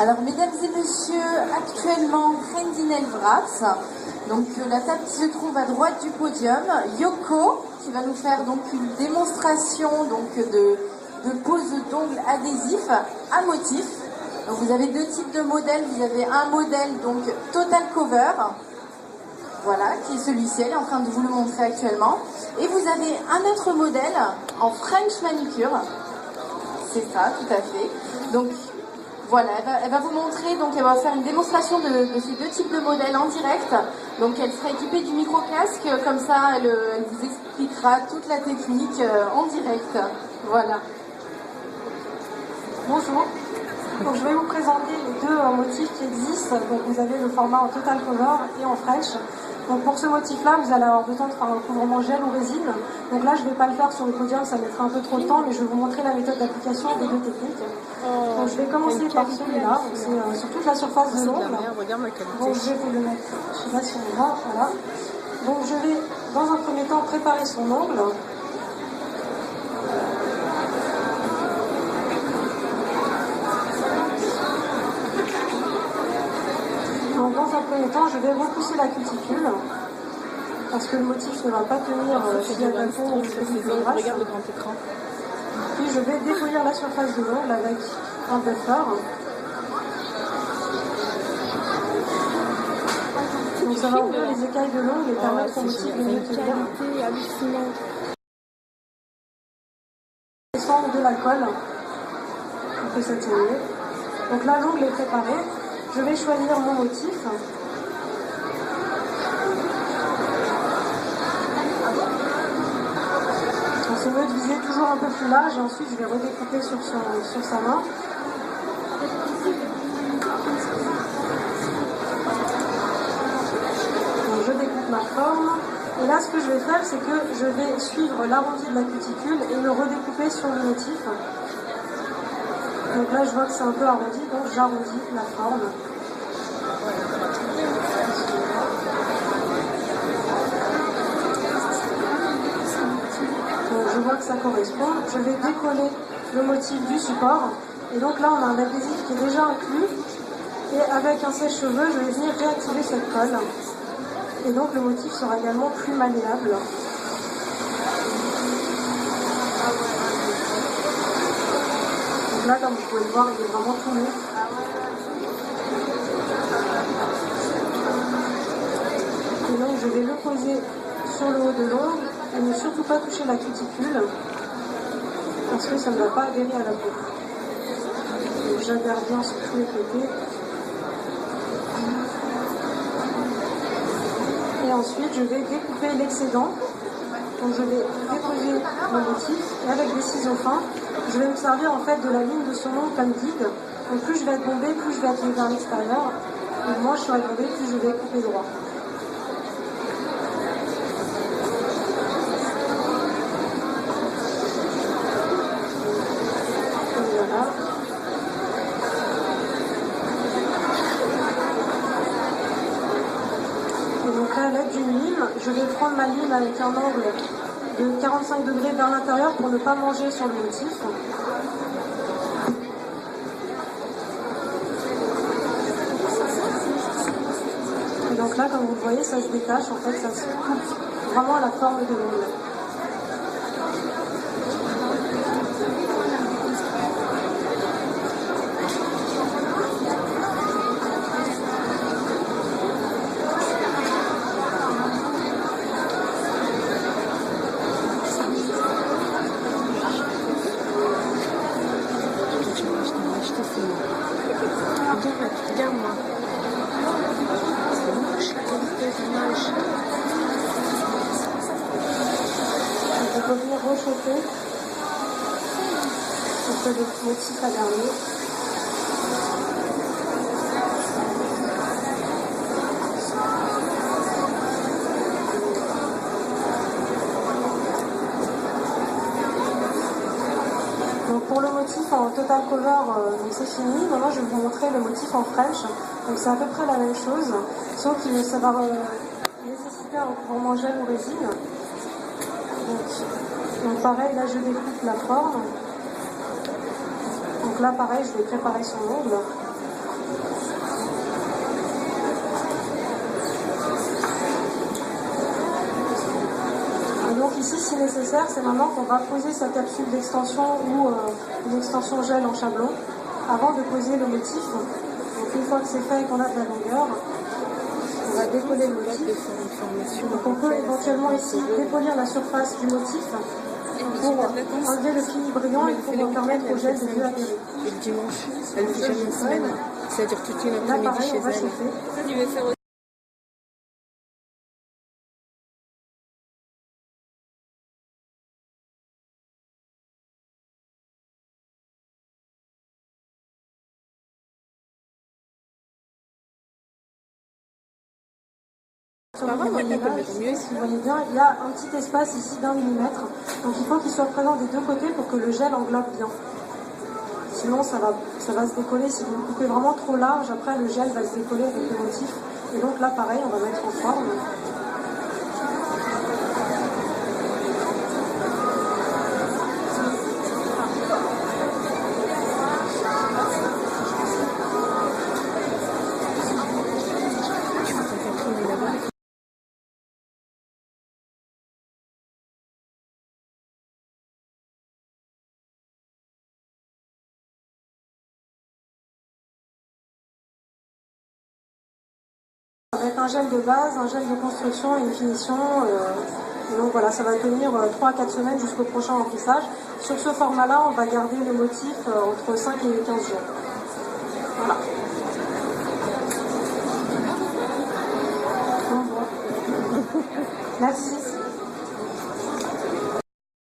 Alors, mesdames et messieurs, actuellement, Krendinel Vraps. Donc, la table qui se trouve à droite du podium. Yoko, qui va nous faire donc une démonstration donc, de pose d'ongles adhésifs à motif. Donc, vous avez deux types de modèles. Vous avez un modèle donc Total Cover. Voilà, qui est celui-ci, elle est en train de vous le montrer actuellement. Et vous avez un autre modèle en French manicure. C'est ça, tout à fait. Donc, voilà, elle va vous montrer, donc elle va faire une démonstration de ces deux types de modèles en direct. Donc elle sera équipée du micro-casque, comme ça elle vous expliquera toute la technique en direct. Voilà. Bonjour. Donc je vais vous présenter les deux motifs qui existent. Donc vous avez le format en Total Cover et en French. Donc pour ce motif-là, vous allez avoir besoin de faire un couvrement gel ou résine. Donc là, je ne vais pas le faire sur le podium, ça mettra un peu trop de temps, mais je vais vous montrer la méthode d'application des deux techniques. Donc je vais commencer par celui-là, c'est sur toute la surface de l'ongle. Donc je vais vous le mettre, je ne sais pas si on voit, voilà. Donc je vais, dans un premier temps, préparer son ongle. Donc dans un premier temps, je vais repousser la cuticule parce que le motif ne va pas tenir s'il y a de la peau ou regarde le grand écran. Puis je vais dépolir la surface de l'ongle avec un buffer. Donc ça va ouvrir les écailles de l'ongle et permettre au motif de mieux tenir. Descendre de l'alcool pour que ça tienne mieux. Donc là, l'ongle est préparé. Je vais choisir mon motif. On se veut de viser toujours un peu plus large et ensuite je vais redécouper sur sa main. Donc je découpe ma forme. Et là, ce que je vais faire, c'est que je vais suivre l'arrondi de la cuticule et le redécouper sur le motif. Donc là, je vois que c'est un peu arrondi, donc j'arrondis la forme. Donc je vois que ça correspond. Je vais décoller le motif du support. Et donc là, on a un adhésif qui est déjà inclus. Et avec un sèche-cheveux, je vais venir réactiver cette colle. Et donc le motif sera également plus malléable. Là, comme vous pouvez le voir, il est vraiment tout mou. Et donc, je vais le poser sur le haut de l'ongle et ne surtout pas toucher la cuticule parce que ça ne va pas adhérer à la peau. Donc, j'adhère bien sur tous les côtés. Et ensuite, je vais découper l'excédent. Donc, je vais déposer mon motif et avec des ciseaux fins, je vais me servir en fait de la ligne de son ongle comme guide. Donc plus je vais être bombée, plus je vais être vers l'extérieur. Et moins je serai bombée, plus je vais couper droit. Et voilà. Et donc là, à l'aide d'une lime, je vais prendre ma lime avec un angle de 45 degrés vers l'intérieur pour ne pas manger sur le motif. Et donc là, comme vous le voyez, ça se détache, en fait, ça se coupe vraiment à la forme de l'ongle. Regarde-moi. Je peux venir rechauffer pour que le motif a garni. Donc pour le motif en Total Cover, c'est fini. Maintenant, je vais vous montrer le motif en French. Donc c'est à peu près la même chose, sauf que ça va nécessiter un couvrement gel ou résine. Donc pareil, là je découpe la forme. Donc là pareil, je vais préparer son ongle. nécessaire, c'est maintenant qu'on va poser sa capsule d'extension ou une extension gel en chablon avant de poser le motif. Donc une fois que c'est fait et qu'on a de la longueur, on va décoller le motif. Donc on peut éventuellement ici dépolir la surface du motif pour enlever le fini brillant et pour permettre au gel de mieux adhérer. Et le dimanche, elle ne fait jamais une semaine. C'est-à-dire toute une Là après-midi pareil, chez on va elle. chauffer. Sur le niveau de l'image, si vous voyez bien, il y a un petit espace ici d'1 millimètre. Donc il faut qu'il soit présent des deux côtés pour que le gel englobe bien. Sinon ça va se décoller. Si vous le coupez vraiment trop large, après le gel va se décoller avec le motif. Et donc là pareil, on va mettre en forme. Avec un gel de base, un gel de construction et une finition. Et donc voilà, ça va tenir 3 à 4 semaines jusqu'au prochain remplissage. Sur ce format-là, on va garder le motif entre 5 et 15 jours. Voilà. Merci.